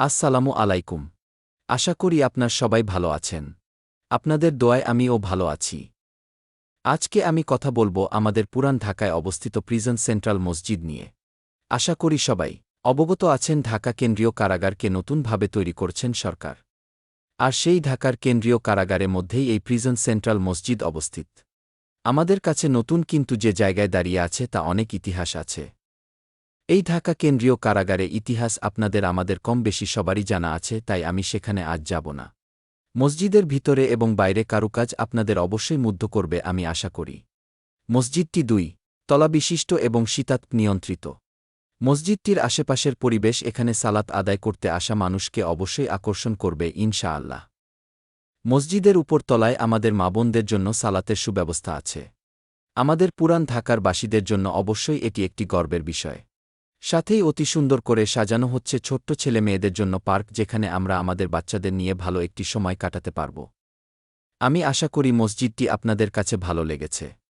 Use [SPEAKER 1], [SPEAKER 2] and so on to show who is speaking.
[SPEAKER 1] আসসালামু আলাইকুম। আশা করি আপনার সবাই ভালো আছেন। আপনাদের দোয়ায় আমিও ভালো আছি। আজকে আমি কথা বলবো আমাদের পুরান ঢাকায় অবস্থিত প্রিজন সেন্ট্রাল মসজিদ নিয়ে। আশা করি সবাই অবগত আছেন ঢাকা কেন্দ্রীয় কারাগারকে নতুনভাবে তৈরি করছেন সরকার। আর সেই ঢাকার কেন্দ্রীয় কারাগারের মধ্যেই এই প্রিজন সেন্ট্রাল মসজিদ অবস্থিত। আমাদের কাছে নতুন কিন্তু যে জায়গায় দাঁড়িয়ে আছে তা অনেক ইতিহাস আছে। এই ঢাকা কেন্দ্রীয় কারাগারে ইতিহাস আপনাদের আমাদের কম বেশি সবারই জানা আছে, তাই আমি সেখানে আজ যাব না। মসজিদের ভিতরে এবং বাইরে কারুকাজ আপনাদের অবশ্যই মুগ্ধ করবে আমি আশা করি। মসজিদটি ২ তলা বিশিষ্ট এবং শীতাত নিয়ন্ত্রিত। মসজিদটির আশেপাশের পরিবেশ এখানে সালাত আদায় করতে আসা মানুষকে অবশ্যই আকর্ষণ করবে ইনশাআল্লাহ। মসজিদের উপর তলায় আমাদের মা বোনদের জন্য সালাতের সুব্যবস্থা আছে। আমাদের পুরান ঢাকার বাসীদের জন্য অবশ্যই এটি একটি গর্বের বিষয়। সাথেই অতি সুন্দর করে সাজানো হচ্ছে ছোট্ট ছেলে মেয়েদের জন্য পার্ক, যেখানে আমরা আমাদের বাচ্চাদের নিয়ে ভালো একটি সময় কাটাতে পারব। আমি আশা করি মসজিদটি আপনাদের কাছে ভালো লেগেছে।